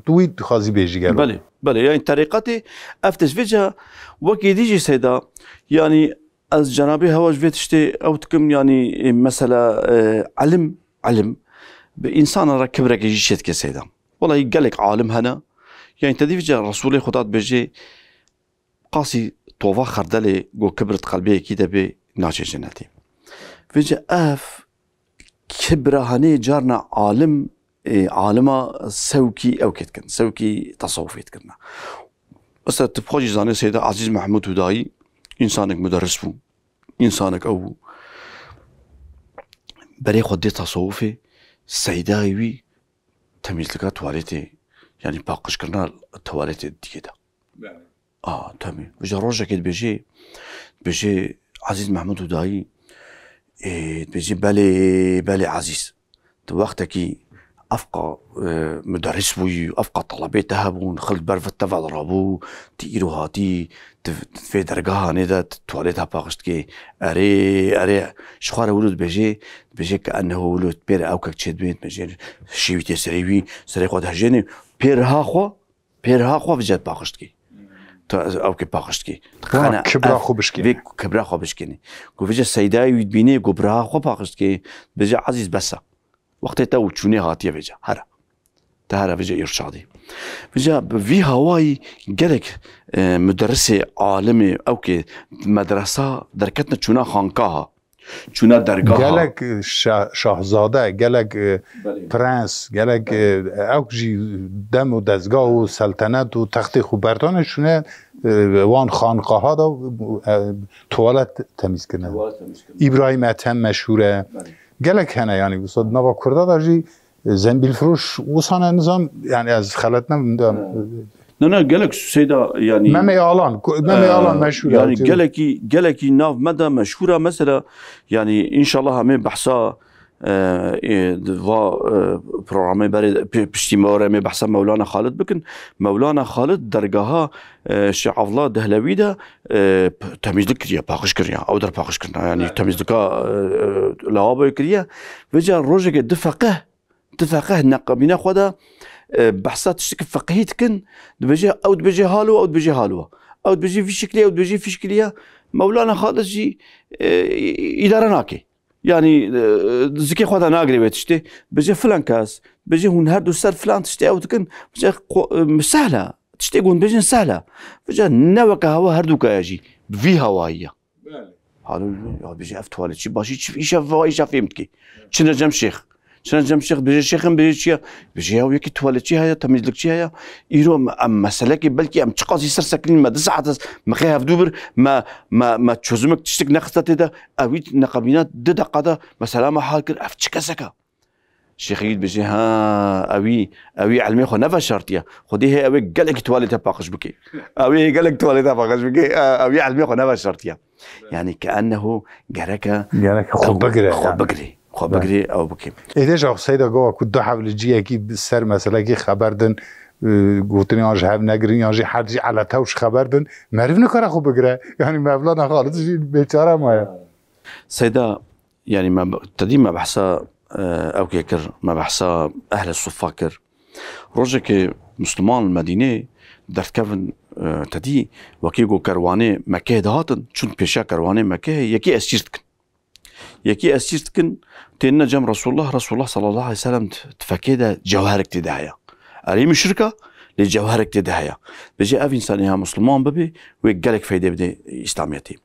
توی خازی بیجی گلو بله يعني طريقتي افتش فيجا وكي ديجي سيدا يعني از جنابي هواج فيتشتي او تكم يعني مثلا علم بانسان را كبرك يجي شت كسيدا والله قالك عالم هنا يعني تدي فيجا رسول خدا بيجي قاسي طوفا خردلي جو كبرت قلبي كده بي ناجي جنتي فيجا كبرهاني جارنا عالمه سوكي او كتكن سوكي تصوفي كنا بس تبخوجي زاني سيدة عزيز محمود هداي انسانك مدرس بو انسانك او بري خدي تصوفي سيدة وي تميز لك تواليتي يعني باقش كرنا التواليتي ديدا تمام بجا روجا كده بيجي عزيز محمود هداي بيجي بالي عزيز وقتك أفقى مدرس بوي أفقى طلبات هبون خلط برفت تفع ضربو تيرو هاتي في درجها ندا تواليتها باقشت كي أري شخارة ولد بيجي كأنه ولد بير أو كتشد بيت بيجي شيوتي سري قد هجيني بيرها خوا بجد باقشت كي او که باقشت کی خانه کبرا خوبشکی کبرا خوبشکی گویجه سیدای ویدبینی گبرا خوب باقشت کی بجا عزیز بسا وقتی تا چونی هاتیه بجا هره بجا ارشادی بجا وی هوای گلک مدرس عالم او که مدرسه درکتنا چونا خانکاها چونه درگاه گلک شاهزاده گلک پرنس گلک اوجی دم و دزگاه و سلطنت و تخت خوبرتانشونه وان خانقاه ها دا توالت تمیز کنه ابراهیم اتم مشهوره گلک هنه یعنی بسید نوا کرده داشتی زنبیل فروش وصانه نظام يعني از خلط نمیدونم نه گلک سیدا یعنی ممی آلان مشهوره يعني گلکی ناف مده مشهوره مثلا يعني ان شاء الله همه بحثا و برنامه برای پشتی ماره می بحثا مولانا خالد بکن مولانا خالد درگاه شعفلا دهلوی ده تمیزدک کریه پاکش کریه او در پاکش کردن يعني تمیزدکا لوابه کریه وجا روزه که دفقه نقابینا خدا بحثات تشتك فقهيت كن دبجي او دبجي هالو او دبجي هالو او دبجي في شكليه او دبجي في شكليه مولانا خالد جي اداره ناكي يعني زكي خدا ناقري بتشتي بجي فلان كاس بجي هون هردو سر فلان تشتي او تكن بجي سهله تشتي قون بجي سهله بجي نوكا هوا هردو كاجي في هوايه هالو بجي افتوالي شي باشي شي ايش فهمتكي شنو جم شيخ شنو جم شيخ بيجي شيخ بيجي بيجي هاو يكي توالتشي هيا تميزلكشي هيا يرو مسألة بلكي ام تشقاسي سر ساكنين ما دسعة ما خيها في دوبر ما تشوزمك تشتك نخستة دا اويت نقابينات ددا قادا مسألة ما حاكر افتشكا سكا الشيخ يد بيجي ها اوي علمي خو نفا شرطيا خدي هي اوي قالك تواليتا باقش بكي اوي قالك تواليتا باقش بكي اوي علمي خو نفا شرطيا يعني كأنه قالك خود بقري خب بگیری او بکیم. ایده جا سیدا گواه کد دو حول جیه کی سر مثلا کی خبر دن گوتنی آنج هم نگرین آنج هر جی علتاوش خبر دن معرف نکاره خوب بگیره یعنی مولانا خالد بیچاره مایا. سیدا يعني ما تدي ما بحسا او كيكر ما بحسا اهل الصفا كر روجك مسلمان المدينه درت كفن تدي وكيغو كروانه مكه دهاتن چون پیشا كروانه مكه يكي اسيرتكن يكي اسيرتكن تينا جم رسول الله صلى الله عليه وسلم تفكيدا جوهرك تداهيا اري مشركه لجوهرك تداهيا بيجي اف انسانها مسلمان ببي ويقالك فايده بدي اسلاميتي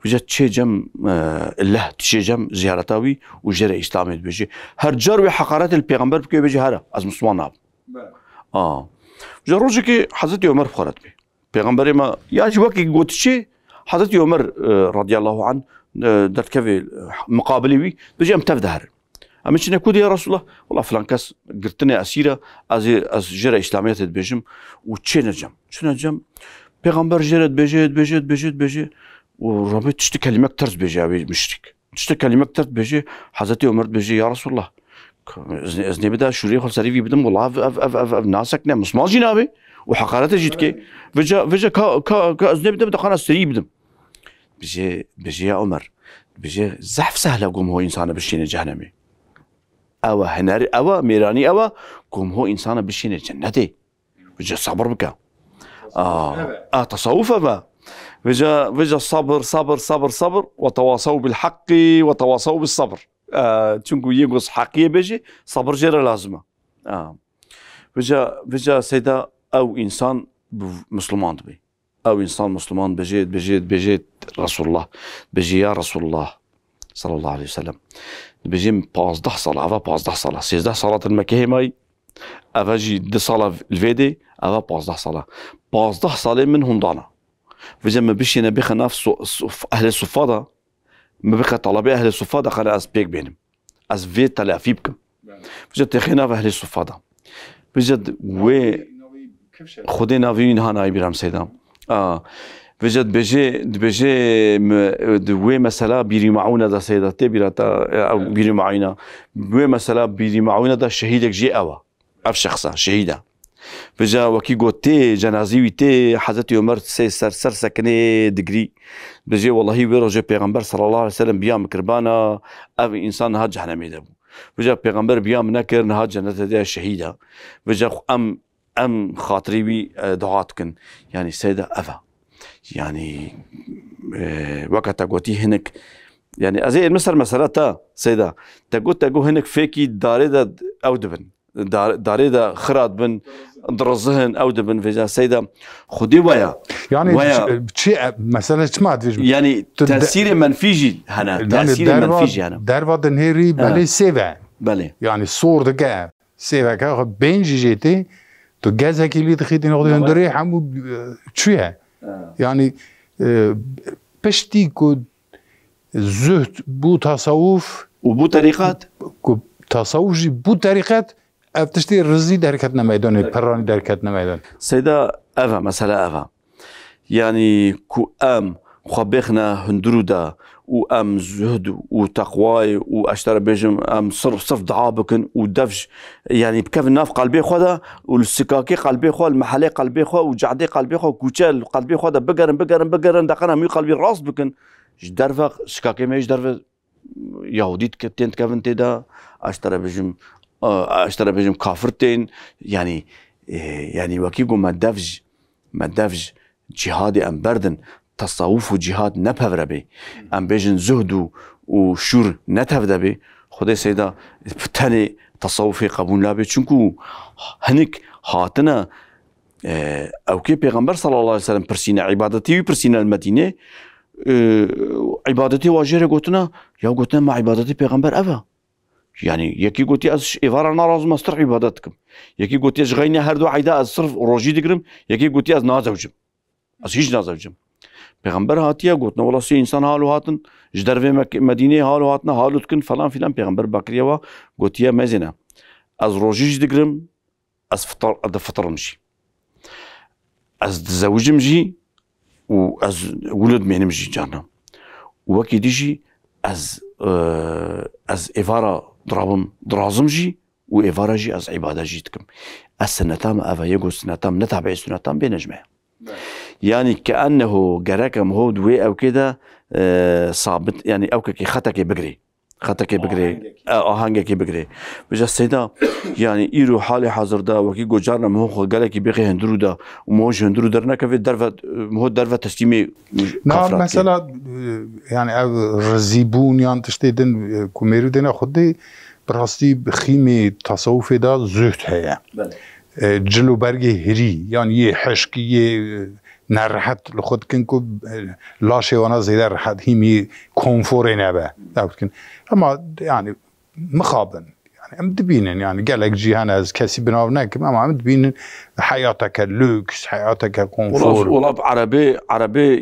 وجت شي جم الله تشي جم زيارتاوي وجرى اسلامي بيجي هر جروي حقارات البيغمبر بكي بيجي هذا از مسلمان ناب جروجك حضرت عمر بخارت بي بيغمبر ما ياجي وكي قوتشي حضرت عمر رضي الله عنه درت كفي مقابلي بي بيجي امتفدهر اما شنو كودي يا رسول الله والله فلان كاس قلتني اسيره از جرى اسلاميات بيجم وتشي نجم شنو نجم بيغمبر جرت بيجي وربي تشتي كلمه كترت بيجي مشرك تشتي كلمه كترت بيجي حضرتي عمر بيجي يا رسول الله ازني بدا شوري خل سريفي بدم والله اف ناسك نعم مسمال جنابي وحقارته جيتك فجا كا ازني بدا خلاص سري بدم بيجي يا عمر بيجي زحف سهله قوم هو انسان بشين جهنمي او هناري او ميراني او قوم هو انسان بشين جنتي بيجي صبر بك تصوف با بيجي صبر وتواصوا بالحق وتواصوا بالصبر تشنكو يقص حقية بيجي صبر جرى لازمه بيجي سيدا او انسان مسلمان بي او انسان مسلمان بيجي رسول الله بيجي يا رسول الله صلى الله عليه وسلم بيجي 15 صلاة افا 15 صلاة 16 صلاة المكيه ماي افا جي 2 صلاة الفيدي افا 15 صلاة 15 صلاة منهم ضانا فجأة ما بيش ينبخ نفس اهل الصفادة ما بقى طلبي اهل الصفادة خلي از بيك بينهم از في تلافي بكم فجأة تخينا في اهل الصفادة فجأة و خدينا فين هانا يبرام سيدام فجأة بيجي دوي مسألة بيري معونا دا سيدة تبيراتا او بيري معينا دوي مسألة بيري معونا دا شهيدك جي اوا اف شخصا شهيدة فجأة وكي قوتي جنازيوي تي حضرت عمر سر سكني دقري بيجي والله بيرجع بيغمبر صلى الله عليه وسلم بيام كربانا اف انسان هاد جهنمي دابو فجأة بيغمبر بيام نكر نهاد جنة دا شهيدة فجأة ام خاطري بي دعاتكن يعني سيدة افا يعني وقت قوتي هنك يعني ازي المسر مسألة سيدة تقو هنك فيكي داري دا او دبن داري دا خرات بن درزهن او دبن فيجا سيدة خدي ويا يعني شيء مثلا ما ادري يعني تاثير منفيجي هنا تاثير منفيجي هنا دروا دنهري بله سيفا بله يعني صور دقا سيفا كا بينجي جيتي تو جازا كيلي تخيتي نقدر ندري حمو تشويها يعني بشتي كود زهد بو تصوف وبو طريقات تصوفي بو طريقات افتشتي رزي دركتنا ميدان براني دركتنا ميدان سيدا افا مسألة افا يعني كو ام خبيخنا هندرودا وام زهد وتقواي واشترى بيجم ام صرف دعابكن ودفج يعني بكيف الناف قلبي خدا والسكاكي قلبي خو المحلي قلبي خو وجعدي قلبي خو كوتشال قلبي خدا بقرن دقنا مي قلبي راس بكن درفا سكاكي مايش درفا يهوديت كتين كيفن تدا اشترى بيجم كافرتين يعني وكيقو ما دفج جهادي ام بردن تصوف وجهاد نبهر بي ام بيجن زهد وشور نتهفد بي خدي سيدا فتاني تصوفي قبول لابي چونكو هنك هاتنا اوكي پیغمبر صلى الله عليه وسلم برسينا عبادتي وبرسينا المدينة عبادتي واجهة قلتنا ما عبادتي پیغمبر افا يعني يكي قلتي از إفارة ناراز مستر عبادتكم يكي قلتي از غيني هردو عيدا از صرف روجي دقرم يكي قلتي از نازوجم از هيج نازوجم پیغمبر هاتیا قلتنا والله سي انسان حالو هاتن جدر في مدينة حالو هاتنا حالو تكن فلان پیغمبر باكريا و قلتيا مزنا از روجي دقرم از فطر مشي از تزوجم جي و از ولد مينم جي جانا وكي ديجي از إفارة درازم جي و إفارة جي از عبادة جيتكم السنتام أفا يقول سنتام نتابع سنتام بينجمع يعني كأنه جراكم هو دوي أو كده صابت يعني أو كي خطك بقري آهنگك بقري بجا السيدة يعني إيرو حالي حاضر دا وكي جارنا مهو قالك بيقي هندرو دا وموج هندرو درنا كيف درفة تسليمي نعم مثلا يعني رزيبون يعني تشتيدن كوميرو دينا خدي براستي بخيمي تصوفي دا زهد هيا جلو برگي هري يعني حشكي نرحت لخود كنكو لاشي وانا زيدا رحت هيمي كونفوري نبا اما يعني مخابن يعني ام دبينن يعني قالك جيهان از كسي بناونك اما ام دبينن حياتك لوكس حياتك كونفور والله عربي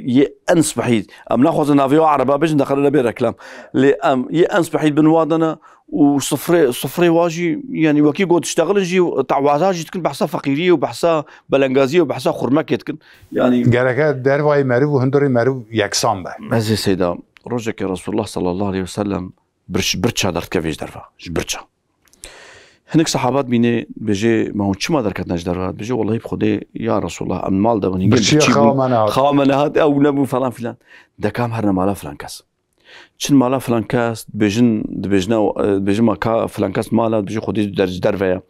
يأنس بحيد ام ناخذ نافيو عربا باش ندخل لبي ركلام لي ام يأنس بحيد بنوادنا وصفري واجي يعني وكي قد تشتغل جي تعوازاجي تكن بحسها فقيريه وبحسها بلنغازيه وبحسها خرمكه تكن يعني قالك درواي معروف وهندوري معروف يكسان به مازي سيدا رجك رسول الله صلى الله عليه وسلم برتشا درت كيفاش درفا برتشا هناك صحابات بيني بيجي ما هو ما دركتناش درفا بيجي والله بخدي يا رسول الله ام مال دوني برتشي خامنات او نبو فلان ده كام هرنا مالا فلان كاس چن مالا فلان کس بيجن ما كا فلان کس مالا بيجي خودي درفيا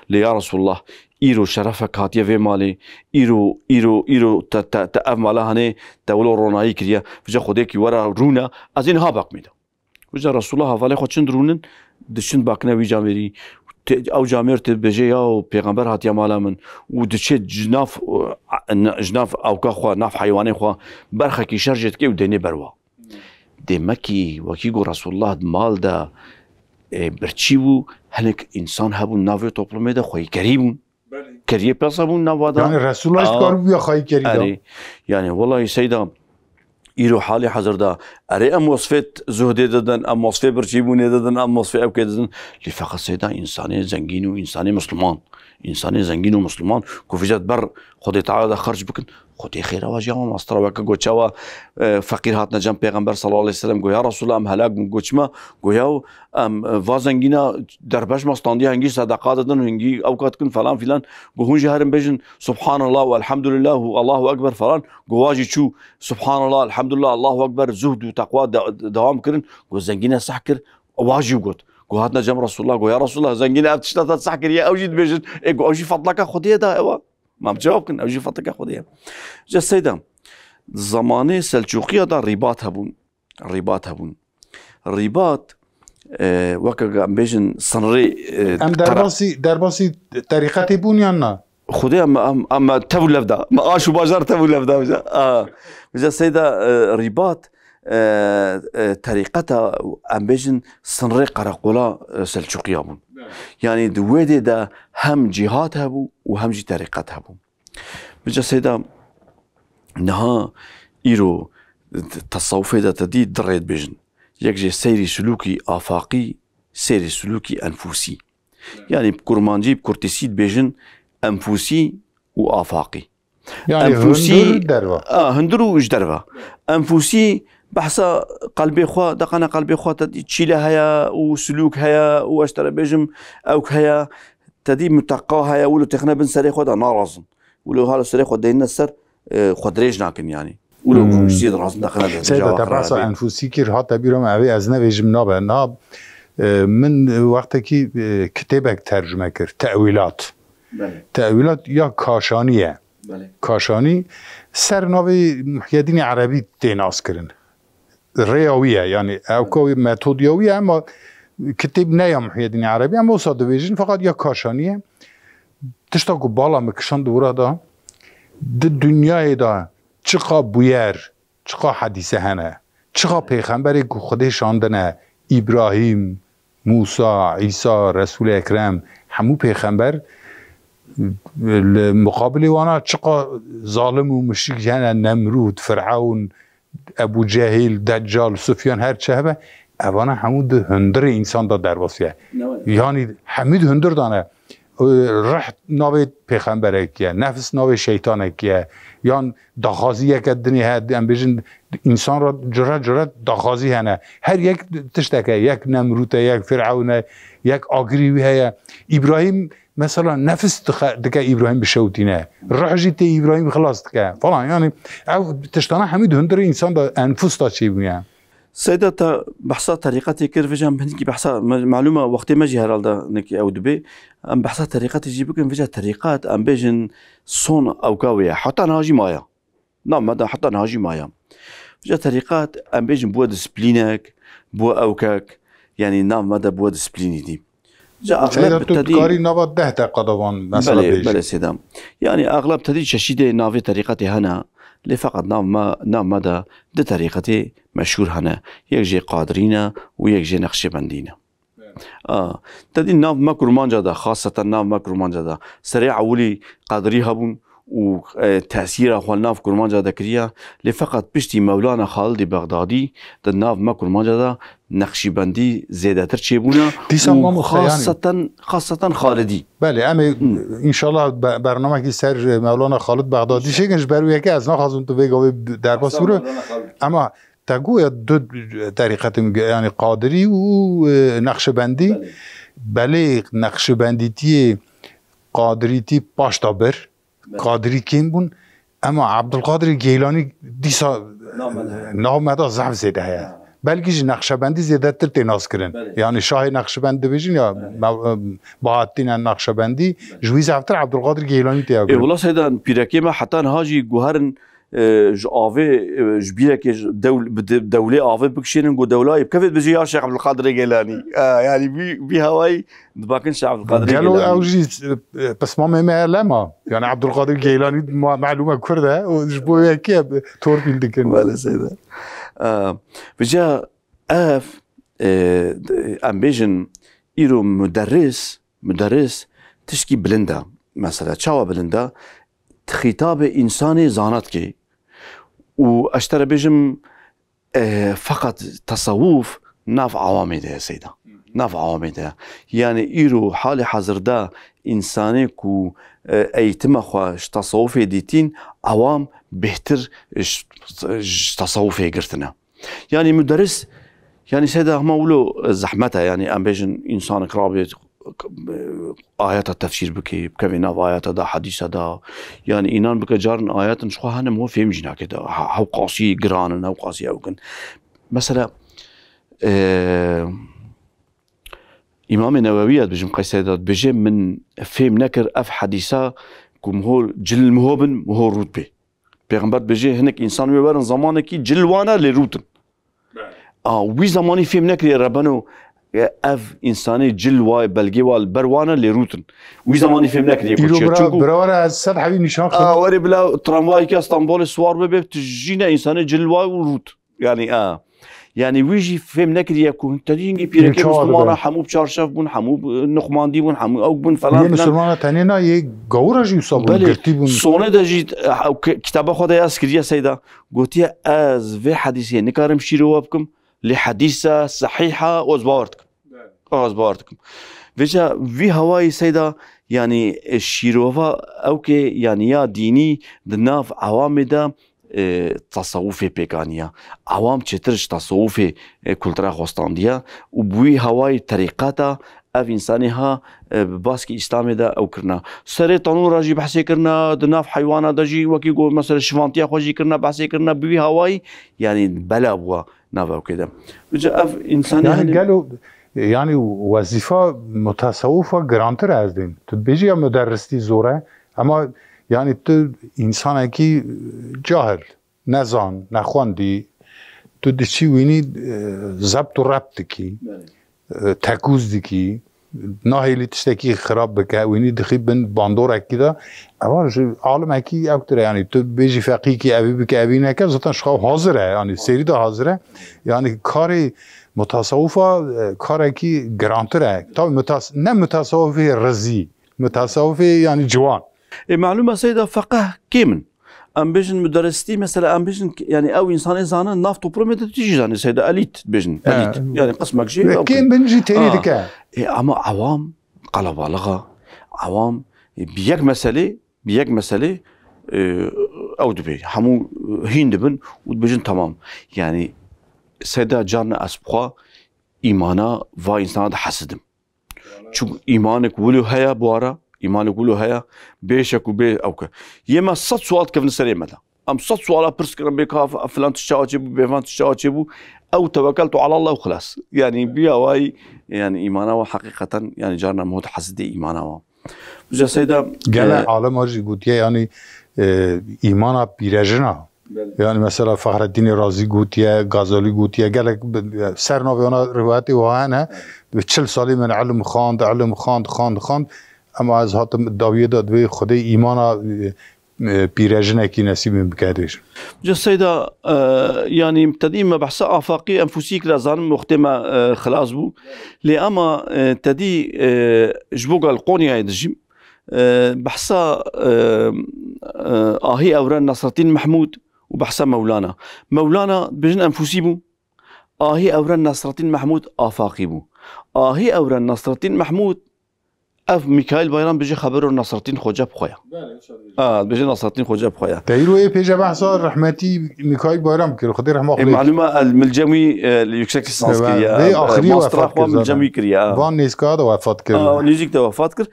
لي يا رسول الله ايرو شرفك هاتيه في مالي ايرو تا مالا هني تولو روناي كريا بيجي خودي كي ورا رونا ازين ها باك ميدا وجا رسول الله فالي خوچن درونن دشن باكنا وي جامري او جامرت بيجي او پیغمبر هاتيه مالا من ودشي جناف او كخوا ناف حيواني خوا برخه كي شرجت كي ودني بروا دمكي وكيقول رسول الله مال دا برتشيو هنك انسان هبو نافي توبلمي دا خوي كريم كريه بيصابون نوادا يعني رسول الله اشكار يا خوي كريم يعني والله سيدا يرو حالي حضر دا اري ام وصفت زهدي ددن ام وصفه برتشيبوني ددن ام وصفه ابكي ددن اللي فقط سيدا انساني زنجين وانساني مسلمان انساني زنجين ومسلمان كوفيجات بر خدي تعالى خرج بكن خدي خير واجي ما مستر وك غوچوا فقير هاتنا جنب پیغمبر صلى الله عليه وسلم گو يا رسول الله ام هلاك غوچما گوياو ام وازنگينا دربش مستاندي هنگي صدقات ددن هنگي اوقات كن فلان فلان گو هنجهرن بجن سبحان الله والحمد لله والله اكبر فلان گواجي چو سبحان الله الحمد لله الله اكبر زهد وتقوى دوام كرن گو زنگينا سحكر واجي قلت گو هاتنا جنب رسول الله گو يا رسول الله زنگينا ابتشتا سحكر يا اوجي بجن گو اوجي فضلك خديه دا ما بجاوبكن اوجي فضلك خديه جا سيدا زمانه سلجوقيه دا رباط هبون رباط وكا بيجن صنري ام درباسي طريقتي بون يانا خدای اما تبو لفدا ما آشو بازار تبو لفدا بجا سيدا رباط طريقتها ام بيجن سنري قرقولا سلجوقيا بون يعني دويدي دا هم جهاتها بو وهم جي طريقتها بو بجا سيدا نها ايرو تصوفي دا تدي دريد بيجن يكجي سيري سلوكي آفاقي سيري سلوكي أنفسي يعني بكرمانجي بكورتيسيد بيجن أنفسي وآفاقي يعني أنفسي هندر دروا هندرو وش دروا أنفسي بحثا قلبي خوا دقنا قلبي خوا تدي تشيله هيا وسلوك هيا واشترى بيجم أو هيا تدي متقاه هيا ولو تخنا بن سري خوا نارزن ولو هذا سري خوا دينا السر خدريج ناكن يعني ولو جديد راسن دقنا سيدا تبرس أنفسي كير حتى بيرم أبي أزنا بيجم ناب من وقتی کتابك ترجمه کرد تأویلات یا کاشانیه کاشانی سر ناوی محیدین عربی تیناس کرن ریاویه یعنی اوکاوی متودیاویه اما کتاب نیا محیدین عربی اما اصاد ویژن فقط یا کاشانیه تشتا کو بالا مکشان دورا دا دنیای دا چقا بویر چقا حدیثه هنه چقا پیغمبری که خودش شاندنه ابراهیم موسی عیسی رسول اکرم همو پیغمبر مقابل وانا چقا ظالم و مشرک یعنی نمرود فرعون ابو جهل دجال سفیان هر چه هبه اوانا همو ده هندر انسان دا در واسیه یعنی حمید هندر دانه رح ناوی پیغمبره کیه نفس ناوی شیطانه کیه یان داخازی یک دنی هد ام بیشن انسان را جرات داخازی هنه هر یک تشتکه یک نمروته یک فرعونه یک آگریوی هیا ابراهیم مثلا نفس دکه ابراهیم بشوتینه روح جیت ابراهیم خلاص دکه فلان یعنی او تشتانه حمید هندر انسان دا انفس دا چی بویه سيدة بحثا طريقتي كيرفجا بهنكي بحثا معلومة وقت ما جي هرالدا نكي او دبي ام بحثا طريقتي جي بكن فيجا طريقات ام بيجن صون او كاوية حتى نهاجي مايا نعم ماذا حتى نهاجي مايا فيجا طريقات ام بيجن بوا دسبلينك بوا اوكاك يعني نعم ماذا بوا دسبليني دي جا اغلب تدي كاري نبات 10 دقيقة مثلا بله سيدة يعني اغلب تدي ششيدة نافي طريقتي هنا اللي فقط نعم ماذا ده طريقتي مشهور هنا يكجي قادرين ويكجي نقشبندينا تدي نعم ما كرمانجا ده خاصة نعم ما كرمانجا ده سريع ولي قادري هبون وتأثير أخوان ناف كرمانجا ده كريا لفقط بشتي مولانا خالد بغدادي ده ناف ما كرمانجا ده نقشبندي زيادة ترشيبونا خاصة خالدي بله اما ان شاء الله برنامه کی سر مولانا خالد بغدادی شکنش برویه که از نخواستم تو بگوی در باسوره اما تگوی دو طریقت یعنی قادری و نقشبندی بله نقشبندیتی قادریتی پاشتابر قادری کیم بون اما عبدالقادر گیلانی دیسا نام مدا زحف زیده هیا بلکه نقشبندی زیاده تر تیناس کرن یعنی شاه نقشبند بیشین یا باعتین نقشبندی جوی زفتر عبدالقادر گیلانی تیا کرن والله سیدان پیرکی ما حتی هاجی گوهرن آوه جبیره که دوله آوه بکشیرن گو دولای بکفت بجی یا شیخ عبدالقادر گیلانی يعني بهواي باكن شيخ عبدالقادر گیلانی قالوا اوجي بس ما لما يعني عبدالقادر گیلانی معلومه کرده وجبوه كيف تور بيلدكن بله سيدان بجا اف ام بيجن ايرو مدرس تشكي بلندا مثلا تشاوا بلندا خطاب انساني زانت كي واشترى بيجم فقط تصوف ناف عوامي ده سيدا ناف عوامي ده يعني ايرو حال حاضر ده انساني كو ايتم خواش تصوفي ديتين عوام بهتر تصوفي قرتنا يعني مدرس يعني سيدا هم ولو زحمتها يعني ام بيجن انسان قرابي آيات التفسير بكي بكفينا آيات دا حديث دا يعني إنان بك جارن آيات شو هنا مو فهم جنا كده هاو قاسي قران هاو قاسي أو كن مثلا إمام النووي بجم قيسادات بجم من فهم نكر أف حديثة كمهور جل مهوبن مهور رتبة بيغمبر بجي هناك إنسان ويبرن زمانك جل وانا لروتن وي زماني فهم نكر ربنا اف انساني جل واي بلغي وال بروانا لروتن وي زماني فهمنا كدي يقول برا از صد حبي نشان خد وري بلا ترامواي كي اسطنبول سوار بب تجينا انساني جل واي وروت يعني يعني ويجي فهمنا كدي يكون تدينجي بيركي مسلمانا حمو بشارشف بون حمو نقماندي بون حمو او بون فلان مسلمانا تانينا ي غورا جي صابون قرتي بون سونه دجي كتاب خدايا اسكريا سيدا قلتي از في حديثي نكارم شيرو بكم لحديثة صحيحة وزبارتكم وزبارتكم فيجا في هواي سيدا يعني الشيروفا اوكي يعني يا ديني دناف عوام دا تصوفي بيكانيا عوام تشترش تصوفي كولترا خوستانديا وبوي هواي طريقاتا اف انسانها باسكي اسلامي دا او كرنا سري طنور راجي بحثي كرنا دناف حيوانا دجي وكي يقول مثلا شفانتيا خوجي كرنا بحثي كرنا بوي هواي يعني بلا بوا نافا وكذا بجا اف انساني يعني قالوا يعني وظيفه متصوفه جرانتر از دين تبيجي مدرستي زوره اما يعني تو انسان کی جاهل نزان نخواندی تو دچی وینی ضبط و ربط کی تکوز دی کی ناهیلی تشتکی خراب بکه وینی دخی بن باندور اکیدا اما عالم اکی اکتر يعني تو بیجی فقی کی ابی بکه ابی نکه زاتن شخص حاضره يعني سری دا حاضره يعني کاری متصوفه کار کی گرانتره تا نه متصوفه رزی متصوفه يعني جوان معلومة سيدة فقه كيمن ام بيجن مدرستي مثلا ام بيجن يعني او انسان زانا نافتو بروميت تيجي زاني سيدة اليت بيجن اليت يعني قسمك شيء كيم بنجي تاني دكا اما عوام قلب لغة عوام بيك مسألة او دبي حمو هين دبن ودبيجن تمام يعني سيدة جارنا اسبخوا ايمانا فا انسان حسدم شو ايمانك ولو هيا بوارا ايمان يقولوا هيا بيشك وبي اوكا يما صد سؤال كيف نسري مثلا ام صد سؤال برسكرم بيكا فلان تشاوتشبو بيفان تشاوتشبو او توكلتوا على الله وخلاص يعني بيا واي يعني ايمانا حقيقه يعني جارنا موت حسدي ايمانا بجا سيدا قال عالم هاجي قلت يعني ايمانا بيرجنا يعني مثلا فخر الدين الرازي قلت يا غزالي قلت يا قالك سرنا بينا روايتي وهانا ب40 سالي من علم خاند اما از هاتم داویه داد به خود ایمانا پیرجنه کی نصیب بکردش جا سيدا يعني مبتدئ ما بحث آفاقي أنفسيك لازان مختمة خلاص بو لأما تدي جبوغا القونيا يدجم بحث آهي أوران نصرتين محمود وبحث مولانا بجن أنفسي بو آهي أوران نصرتين محمود آفاقي بو آهي أوران نصرتين محمود اف ميكائيل بايرام بيجي خبرو نصرتين خوجا بخويا بيجي نصرتين خوجا بخويا تايرو اي بيجا بحثا رحمتي ميكائيل بايرام كيلو خدي رحمه الله معلومه الملجمي اليكسك السانسكريا اخري وفات ملجمي كريا فان نيسكا وفات كر نيزيك وفات كر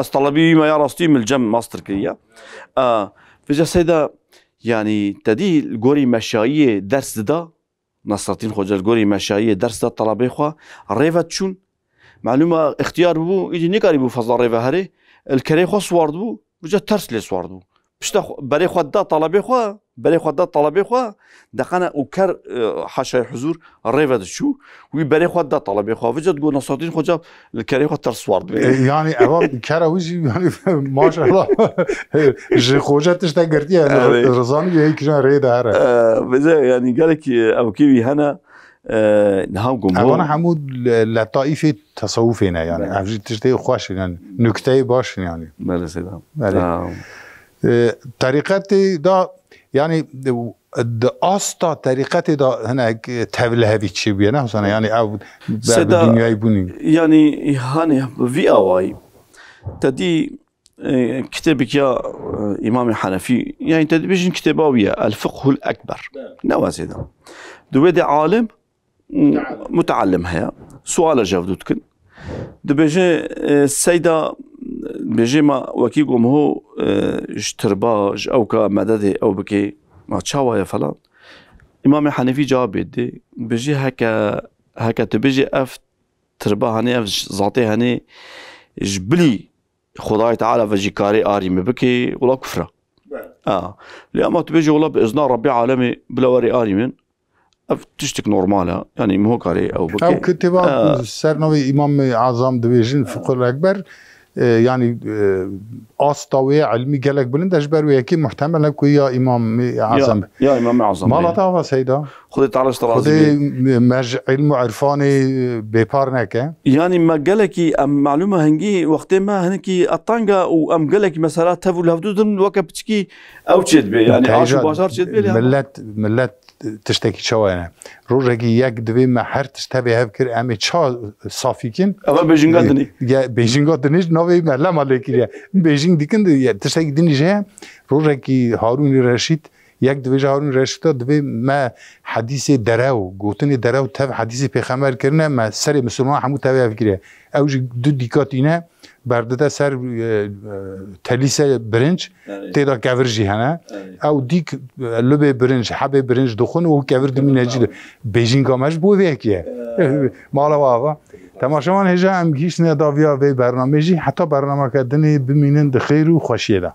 استطلبي ما يراستي ملجم ماستر كريا فيجا سيدا يعني تدي الغوري مشايه درس دا نصرتين خوجا الغوري مشايه درس دا طلبي خو ريفات شون معلومة اختيار بو يجي نكاري بو فضل ريفا هري الكري خو سوارد بو وجا ترس لي سوارد بو بشتا بري خو دا طلبي خو دقنا وكر حاشا حضور الريفا شو وي بري خو دا طلبي خو وجا تقول نصاتين خو جاب الكري خو ترس سوارد يعني ابا كراويجي يعني ما شاء الله جي خوجا تشتاقرتي رزاني هيك جان ريدا هرا يعني قالك ابو كيوي هنا نهاو جمهور انا حمود لطائفه تصوفنا يعني افجي تشتي خوش يعني نكته باش يعني بله سيدنا طريقتي دا يعني استا طريقتي دا هناك تحول هذه شيء بينا مثلا يعني او بالدنيا يبوني يعني هاني في اواي تدي كتابك يا امام حنفي يعني تدي بيجن كتاباويه الفقه الاكبر نوا سيدنا دويدي عالم متعلم هيا سؤال جاودتكن دبيجي السيدة بيجي ما وكيقوم هو اشترباج او كمدد او بكي ما تشاوى يا فلان امام حنفي جواب بيدي بيجي هكا تبيجي اف تربا هني اف زاطي هني جبلي خداي تعالى فجي كاري اري مبكي ولا كفره لأما تبيجي والله باذن ربي عالمي بلا وري اري من تشتك نورمالة يعني مو كاري أو بكي أو كتبا سرنوي إمام أعظم دبيجن فقه الأكبر يعني أسطوي علمي قالك بلند أجبر وياكي محتمل لك يا إمام أعظم يا إمام أعظم ما لا تعرف سيدا خذي تعالى خذي علم عرفاني ببارنك يعني ما قالك معلومة هنجي وقت ما هنكي الطنجة وأم قالك مسألة تفو لهدودن وكبتشكي أو تشد بي يعني عاشو بازار تشد بي ملت تشتكي شوانا روجي يك دبي ما هر تشتبه هبكر أمي شا صافيكين أما بيجين قدني يا بيجين قدنيش نوي ما لا مالكيا بيجين ديكن تشتكي دني جه روجي هارون الرشيد یک دویج هارون رشید دوی ما حدیث دراو گوتنی دراو تف حدیث پیغمبر کرنه ما سر مسلمان همو تابع فکره اوج دو دیکاتینه برده سر تلیس برنج تیدا کورجی هنه او دیک لب برنج حب برنج دخون و کور دمی نجید بیجین کامش بو ویکیه مالا واقعا تماشامان هجا هم گیش نداویا وی برنامه‌جی حتی برنامه کردن بمینن خیر و خوشیه ده